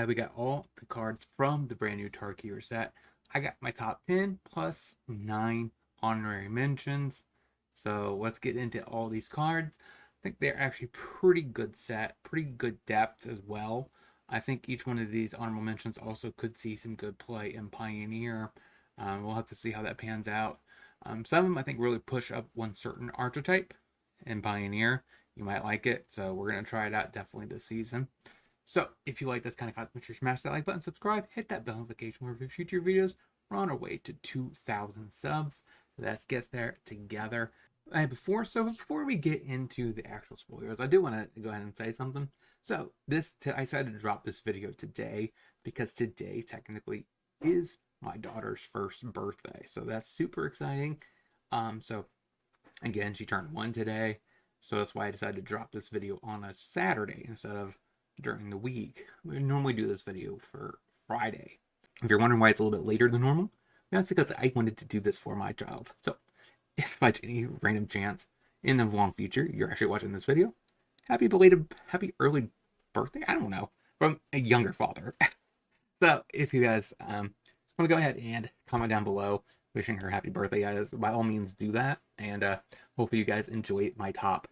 We got all the cards from the brand new Tarkir set. I got my top 10 plus 9 honorary mentions. So let's get into all these cards. I think they're actually pretty good set, pretty good depth as well. I think each one of these honorable mentions also could see some good play in Pioneer. We'll have to see how that pans out. Some of them I think really push up one certain archetype in Pioneer. You might like it, so we're going to try it out definitely this season. So if you like this kind of content, make sure you smash that like button, subscribe, hit that bell notification for future videos. We're on our way to 2,000 subs. Let's get there together. And before we get into the actual spoilers, I do want to go ahead and say something. So I decided to drop this video today because today technically is my daughter's first birthday. So that's super exciting. So again, she turned 1 today. So that's why I decided to drop this video on a Saturday instead of during the week. We normally do this video for Friday. If you're wondering why it's a little bit later than normal, that's because I wanted to do this for my child. So if by any random chance in the long future you're actually watching this video, happy early birthday, I don't know, from a younger father. So if you guys want to go ahead and comment down below wishing her happy birthday, guys, by all means do that. And hopefully you guys enjoy my top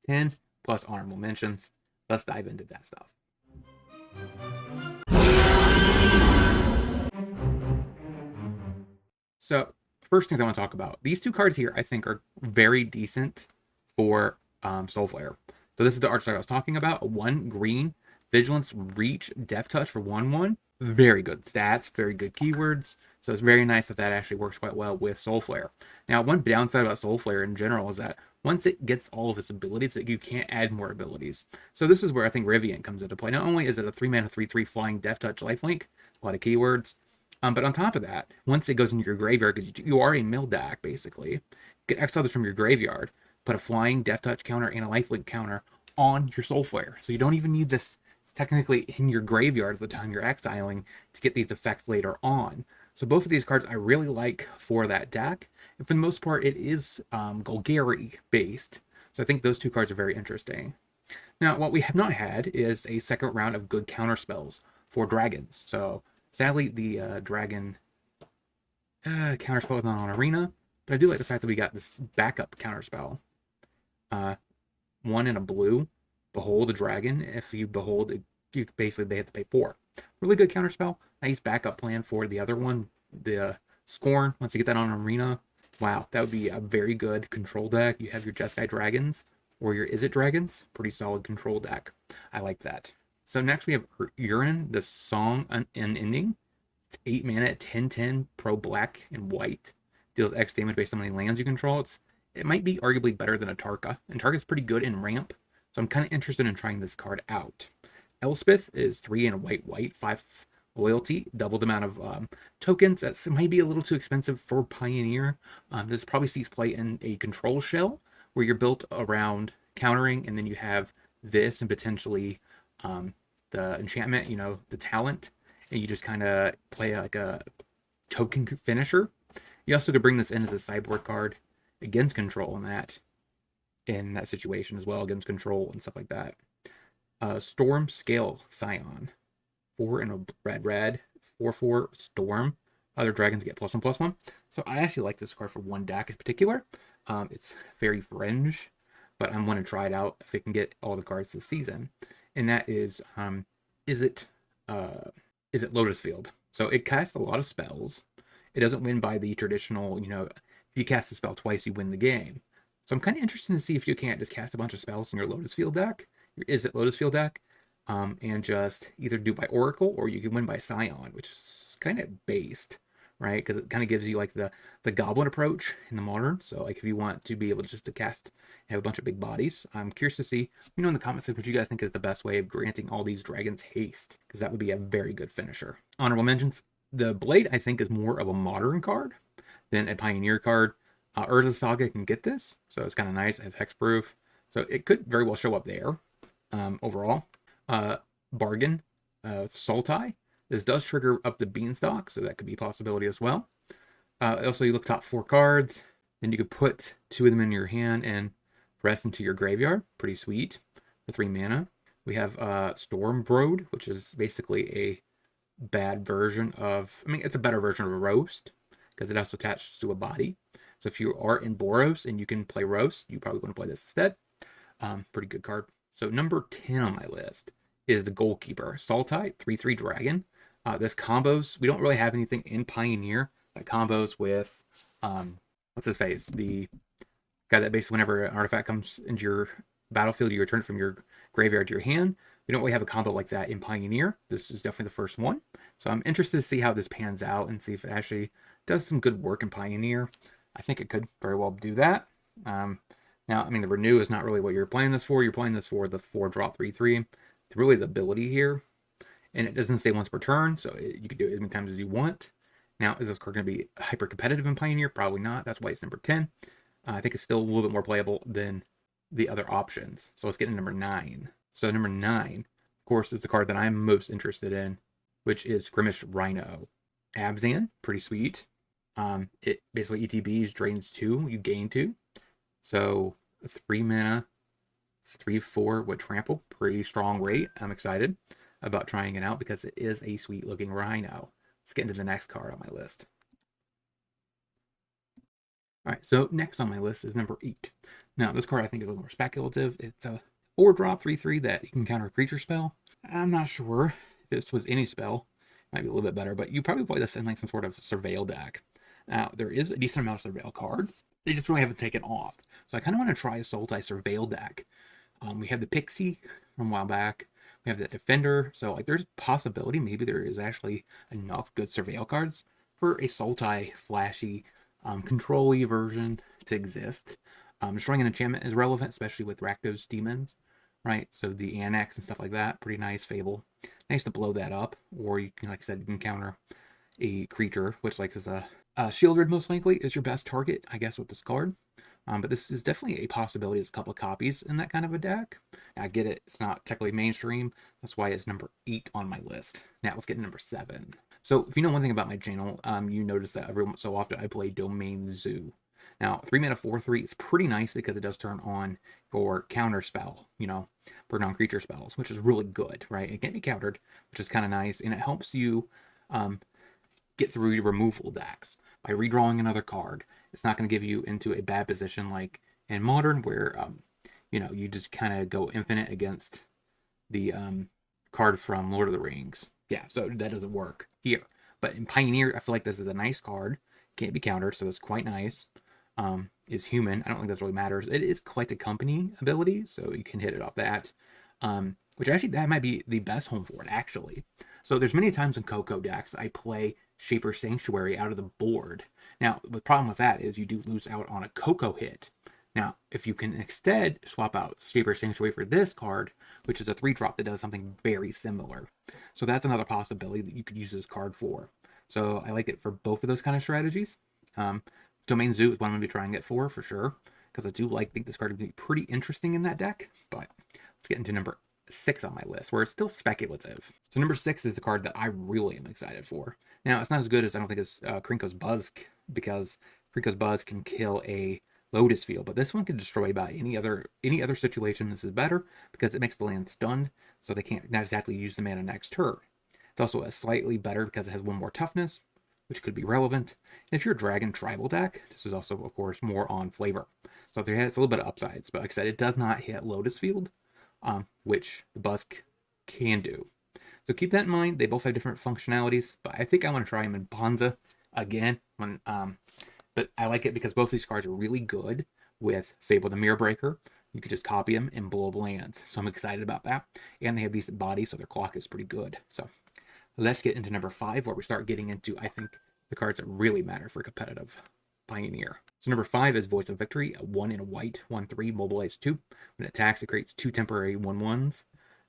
10 plus honorable mentions. Let's dive into that stuff. So first things I want to talk about, these two cards here I think are very decent for Soulflare. So this is the archetype I was talking about. 1 green, Vigilance, Reach, Death Touch for 1/1. Very good stats, very good keywords. So it's very nice that that actually works quite well with Soulflare. Now, one downside about Soulflare in general is that once it gets all of its abilities, you can't add more abilities. So this is where I think Rivian comes into play. Not only is it a 3-mana 3/3 flying Death Touch lifelink, a lot of keywords, but on top of that, once it goes into your graveyard, because you are a mill deck basically, get exile this from your graveyard, put a flying Death Touch counter and a lifelink counter on your Soulflare. So you don't even need this technically in your graveyard at the time you're exiling to get these effects later on. So both of these cards I really like for that deck. And for the most part, it is Golgari based. So I think those two cards are very interesting. Now, what we have not had is a second round of good counter spells for dragons. So sadly, the dragon counter spell is not on Arena, but I do like the fact that we got this backup counter spell. 1 in a blue, behold a dragon. If you behold it, you basically they have to pay 4. Really good counter spell. Nice backup plan for the other one, the Scorn. Once you get that on Arena, wow, that would be a very good control deck. You have your Jeskai Dragons or your Izzet Dragons. Pretty solid control deck. I like that. So next we have Urine, the Song and Ending. It's 8 mana at 10/10 pro black and white. Deals X damage based on how many lands you control. It might be arguably better than a Tarka, and Tarka's pretty good in ramp, so I'm kind of interested in trying this card out. Elspeth is 3 and a white, 5 loyalty, double the amount of tokens. That might be a little too expensive for Pioneer. This probably sees play in a control shell where you're built around countering, and then you have this and potentially the enchantment, the talent, and you just kind of play like a token finisher. You also could bring this in as a sideboard card against control in that situation as well, against control and stuff like that. Storm Scale Scion, 4 and a red, 4/4 Storm. Other dragons get +1/+1. So I actually like this card for one deck in particular. It's very fringe, but I'm going to try it out if it can get all the cards this season. And that is it Lotus Field? So it casts a lot of spells. It doesn't win by the traditional, if you cast a spell twice, you win the game. So I'm kind of interested to see if you can't just cast a bunch of spells in your Lotus Field deck, your Izzet Lotus Field deck, and just either do by Oracle or you can win by Scion, which is kind of based, right? Because it kind of gives you like the Goblin approach in the Modern. So like if you want to be able to cast, have a bunch of big bodies, I'm curious to see, in the comments what you guys think is the best way of granting all these dragons haste, because that would be a very good finisher. Honorable mentions. The Blade, I think, is more of a Modern card than a Pioneer card. Urza Saga can get this, so it's kind of nice. It has hexproof, so it could very well show up there. Overall, Bargain, Sultai. This does trigger up the Beanstalk, so that could be a possibility as well. Also, you look top 4 cards, then you could put 2 of them in your hand and rest into your graveyard. Pretty sweet for 3 mana. We have Storm Brood, which is basically a bad version of, I mean, it's a better version of a Roast because it also attaches to a body. So if you are in Boros and you can play Roast, you probably want to play this instead. Pretty good card. So number 10 on my list is the Goalkeeper. Sultai, 3/3 Dragon. This combos, we don't really have anything in Pioneer that combos with, what's his face? The guy that basically whenever an artifact comes into your battlefield, you return it from your graveyard to your hand. We don't really have a combo like that in Pioneer. This is definitely the first one. So I'm interested to see how this pans out and see if it actually does some good work in Pioneer. I think it could very well do that. Now, I mean, the Renew is not really what you're playing this for. You're playing this for the 4-drop 3/3. It's really the ability here. And it doesn't stay once per turn, so you can do it as many times as you want. Now, is this card going to be hyper competitive in Pioneer? Probably not. That's why it's number 10. I think it's still a little bit more playable than the other options. So let's get to number 9. So number 9, of course, is the card that I'm most interested in, which is Skirmish Rhino. Abzan, pretty sweet. It basically ETBs, drains 2, you gain 2. So 3 mana, 3/4 with trample, pretty strong rate. I'm excited about trying it out because it is a sweet looking Rhino. Let's get into the next card on my list. All right, so next on my list is number 8. Now, this card I think is a little more speculative. It's a 4-drop 3/3 that you can counter a creature spell. I'm not sure if this was any spell. Might be a little bit better, but you probably play this in like some sort of surveil deck. Now, there is a decent amount of surveil cards. They just really haven't taken off. So I kind of want to try a Sultai surveil deck. We have the Pixie from a while back. We have the Defender. So like there's a possibility maybe there is actually enough good surveil cards for a Sultai flashy control-y version to exist. Destroying an enchantment is relevant, especially with Rakdos demons, right? So the Annex and stuff like that, pretty nice Fable. Nice to blow that up, or you can, like I said, you can counter a creature, which like is a Shieldred most likely is your best target, I guess, with this card. But this is definitely a possibility. There's a couple of copies in that kind of a deck. I get it. It's not technically mainstream. That's why it's number 8 on my list. Now let's get to number 7. So if you know one thing about my channel, you notice that every so often I play Domain Zoo. Now, 3 mana 4/3 is pretty nice because it does turn on your counter spell, for non-creature spells, which is really good, right? It can be countered, which is kind of nice, and it helps you get through your removal decks by redrawing another card. It's not going to give you into a bad position like in Modern, where you just kind of go infinite against the card from Lord of the Rings. Yeah, so that doesn't work here. But in Pioneer, I feel like this is a nice card. Can't be countered, so that's quite nice. Is human. I don't think that really matters. It is quite a company ability, so you can hit it off that. Which actually, that might be the best home for it, actually. So there's many times in Coco decks I play Shaper Sanctuary out of the board. Now, the problem with that is you do lose out on a Coco hit. Now, if you can instead swap out Shaper Sanctuary for this card, which is a 3-drop that does something very similar. So that's another possibility that you could use this card for. So I like it for both of those kind of strategies. Domain Zoo is what I'm going to be trying it for sure, because I do think this card would be pretty interesting in that deck. But let's get into number 6 on my list, where it's still speculative. So number 6 is the card that I really am excited for. Now, it's not as good as I don't think it's Krinko's Buzz, because Krinko's Buzz can kill a Lotus Field, but this one can destroy about any other situation. This is better because it makes the land stunned, so they can't not exactly use the mana next turn. It's also a slightly better because it has 1 more toughness, which could be relevant. And if you're a Dragon Tribal deck, this is also, of course, more on flavor. So it's a little bit of upsides, but like I said, it does not hit Lotus Field, which the Buzz can do. So keep that in mind. They both have different functionalities, but I think I want to try them in Bonza again. But I like it because both these cards are really good with Fable the Mirror Breaker. You could just copy them and blow up lands. So I'm excited about that. And they have decent bodies, so their clock is pretty good. So let's get into number 5, where we start getting into, I think, the cards that really matter for competitive Pioneer. So number 5 is Voice of Victory, a 1 in a white, 1/3, mobilize 2. When it attacks, it creates 2 temporary 1/1s.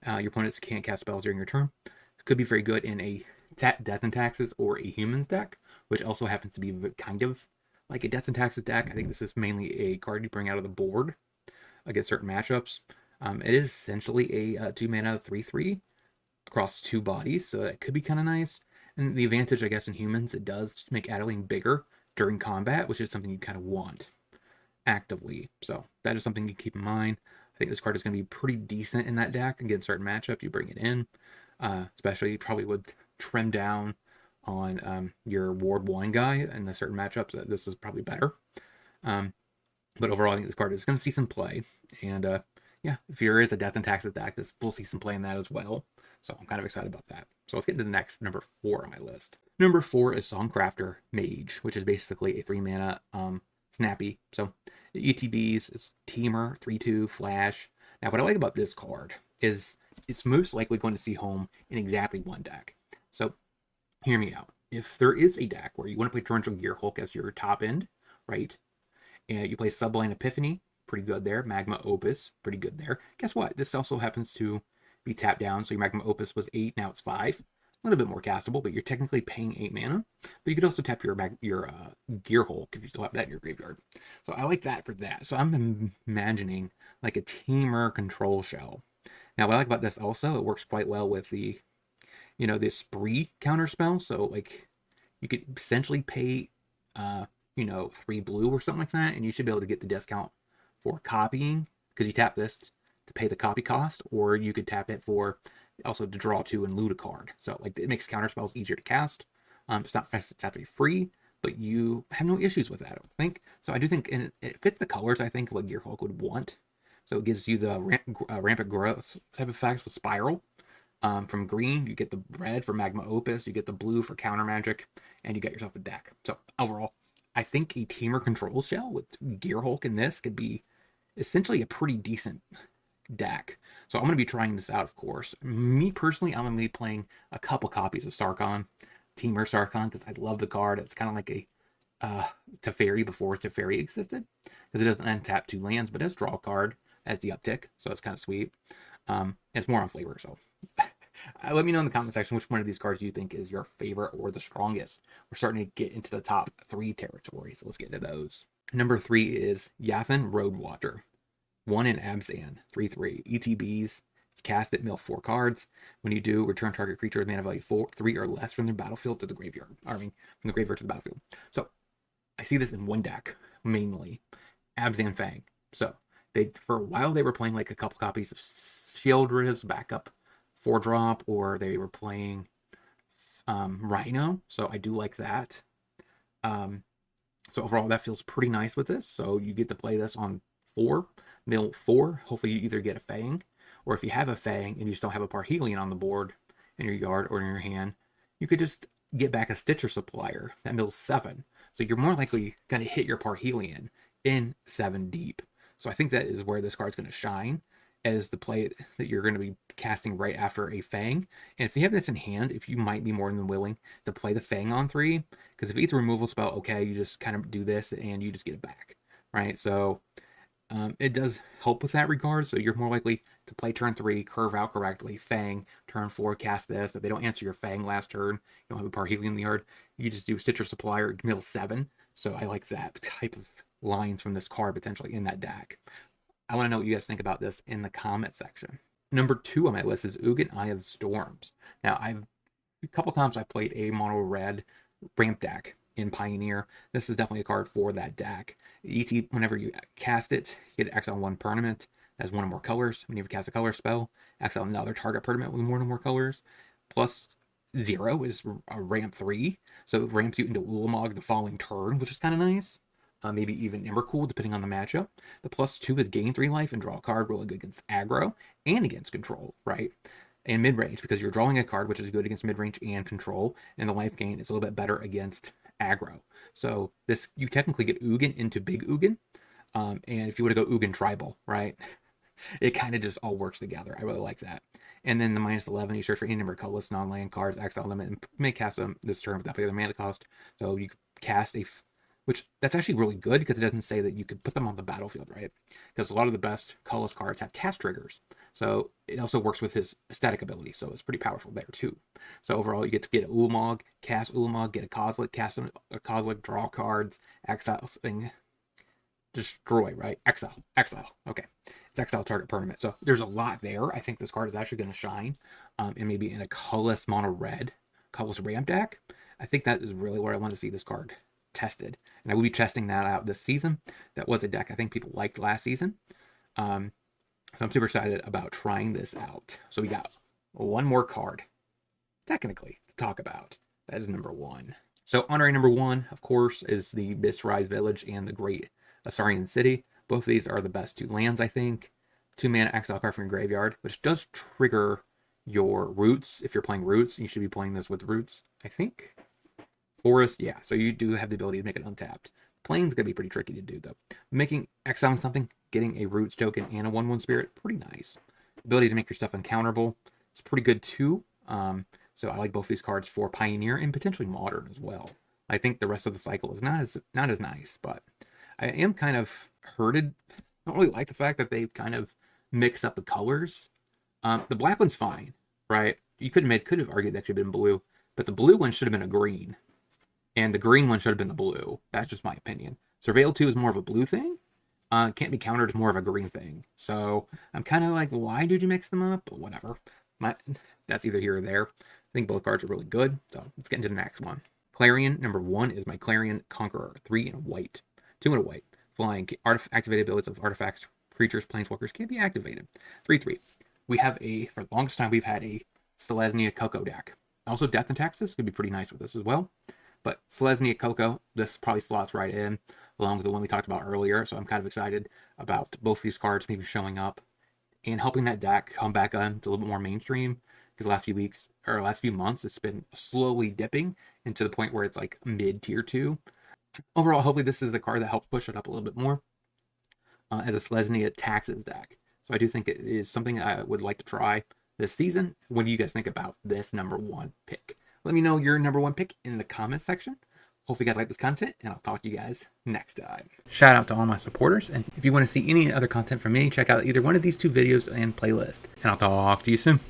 Your opponents can't cast spells during your turn. It could be very good in a Death and Taxes or a Humans deck, which also happens to be kind of like a Death and Taxes deck. I think this is mainly a card you bring out of the board against certain matchups. It is essentially a 2 mana 3/3 across 2 bodies, so that could be kind of nice. And the advantage, I guess, in Humans, it does make Adeline bigger during combat, which is something you kind of want actively. So that is something you keep in mind. I think this card is going to be pretty decent in that deck. Against certain matchup, you bring it in. Especially, you probably would trim down on your Ward 1 guy in the certain matchups. This is probably better. But overall, I think this card is going to see some play. And yeah, if there is a Death and Taxes deck, we'll see some play in that as well. So I'm kind of excited about that. So let's get into the next, number 4 on my list. Number 4 is Songcrafter Mage, which is basically a 3-mana snappy. So the ETBs is Teamer, 3/2, Flash. Now, what I like about this card is it's most likely going to see home in exactly one deck. So hear me out. If there is a deck where you want to play Torrential Gearhulk as your top end, right? And you play Sublight Epiphany, pretty good there. Magma Opus, pretty good there. Guess what? This also happens to be tapped down. So your Magma Opus was 8, now it's 5. A little bit more castable, but you're technically paying 8 mana. But you could also tap your Gearhulk if you still have that in your graveyard. So I like that for that. So I'm imagining like a Teamer control shell. Now what I like about this also, it works quite well with the, the Spree counterspell. So like you could essentially pay 3 blue or something like that, and you should be able to get the discount for copying, because you tap this to pay the copy cost, or you could tap it for also to draw 2 and loot a card. So like it makes counterspells easier to cast. It's not exactly free, but you have no issues with that, I don't think. So I do think, and it fits the colors, I think, what Gearhulk would want. So it gives you the rampant growth type of effects with Spiral. From green, you get the red for Magma Opus, you get the blue for Counter Magic, and you get yourself a deck. So overall, I think a Teamer control shell with Gearhulk in this could be essentially a pretty decent deck. So I'm going to be trying this out, of course. Me personally, I'm going to be playing a couple copies of Sarkhan, Teamer Sarkhan, because I love the card. It's kind of like a Teferi before Teferi existed, because it doesn't untap 2 lands, but it does draw a card as the uptick, so it's kind of sweet. It's more on flavor, so let me know in the comment section which one of these cards you think is your favorite or the strongest. We're starting to get into the top 3 territories, so let's get into those. Number 3 is Yathan Roadwatcher. 1 in Abzan, 3/3. ETBs, cast it, mill 4 cards. When you do, return target creature with mana value 3 or less from the battlefield to the graveyard. From the graveyard to the battlefield. So I see this in one deck, mainly. Abzan Fang. So for a while they were playing like a couple copies of Shieldriz backup 4-drop, or they were playing Rhino. So I do like that. So overall, that feels pretty nice with this. So you get to play this on 4, mill 4. Hopefully you either get a Fang, or if you have a Fang and you just don't have a Parhelion on the board in your yard or in your hand, you could just get back a Stitcher Supplier that mills 7. So you're more likely going to hit your Parhelion in 7 deep. So I think that is where this card's going to shine, as the play that you're going to be casting right after a Fang. And if you have this in hand, if you might be more than willing to play the Fang on 3, because if it's a removal spell, okay, you just kind of do this and you just get it back, right? So it does help with that regard. So you're more likely to play turn 3, curve out correctly, Fang, turn 4, cast this. If they don't answer your Fang last turn, you don't have a Parhelion in the yard, you just do Stitcher Supplier, mill 7. So I like that type of lines from this card potentially in that deck. I want to know what you guys think about this in the comment section. Number 2 on my list is Ugin Eye of Storms. Now, a couple times I played a mono red ramp deck in Pioneer. This is definitely a card for that deck. Whenever you cast it, you get exile 1 permanent that has 1 or more colors. Whenever you cast a color spell, exile another target permanent with 1 or more colors. Plus 0 is a ramp 3, so it ramps you into Ulamog the following turn, which is kind of nice. Maybe even Emrakul, depending on the matchup. The +2 is gain 3 life and draw a card, really good against aggro and against control, right? And mid-range, because you're drawing a card, which is good against mid-range and control, and the life gain is a little bit better against aggro. So this, you technically get Ugin into Big Ugin, and if you were to go Ugin Tribal, right? It kind of just all works together. I really like that. And then the -11, you search for any number of colorless non-land cards, exile limit, and may cast them this turn without paying the mana cost. So you cast which that's actually really good, because it doesn't say that you could put them on the battlefield, right? Because a lot of the best colorless cards have cast triggers. So it also works with his static ability. So it's pretty powerful there too. So overall, you get to get a Ulamog, cast Ulamog, get a Kozilek, cast a Kozilek, draw cards, exile, destroy, right? Exile. Okay. It's exile target permanent. So there's a lot there. I think this card is actually going to shine. And maybe in a colorless mono red, colorless ramp deck. I think that is really where I want to see this card tested, and I will be testing that out this season. That was a deck I think people liked last season. So I'm super excited about trying this out. So we got one more card, technically, to talk about. That is number 1. So honoring number 1, of course, is the Mistrise Village and the Great Asarian City. Both of these are the best 2 lands, I think. 2 mana exile card from your graveyard, which does trigger your roots. If you're playing roots, you should be playing this with roots, I think. Forest, yeah, so you do have the ability to make it untapped. Plane's gonna be pretty tricky to do, though. Making exiling something, getting a roots token and a 1/1 spirit, pretty nice. Ability to make your stuff uncounterable, it's pretty good too. So I like both these cards for Pioneer and potentially Modern as well. I think the rest of the cycle is not as nice, but I am kind of hurted. I don't really like the fact that they've kind of mixed up the colors. The black one's fine, right? You could have argued that should have been blue, but the blue one should have been a green, and the green one should have been the blue. That's just my opinion. Surveil 2 is more of a blue thing. Can't be countered as more of a green thing. So I'm kind of like, why did you mix them up? But whatever. That's either here or there. I think both cards are really good. So let's get into the next one. Clarion, number 1 is my Clarion Conqueror. 3 in white. 2 in a white. Flying. Activated abilities of artifacts, creatures, planeswalkers can be activated. 3/3. We have for the longest time, we've had a Selesnya Coco deck. Also, Death and Taxes could be pretty nice with this as well. But Selesnya Coco, this probably slots right in, along with the one we talked about earlier. So I'm kind of excited about both these cards maybe showing up and helping that deck come back on to a little bit more mainstream. Because last few months, it's been slowly dipping into the point where it's like mid-tier 2. Overall, hopefully this is the card that helps push it up a little bit more as a Selesnya Taxes deck. So I do think it is something I would like to try this season. What do you guys think about this number 1 pick? Let me know your number 1 pick in the comments section. Hopefully you guys like this content, and I'll talk to you guys next time. Shout out to all my supporters, and if you want to see any other content from me, check out either one of these 2 videos and playlist. And I'll talk to you soon.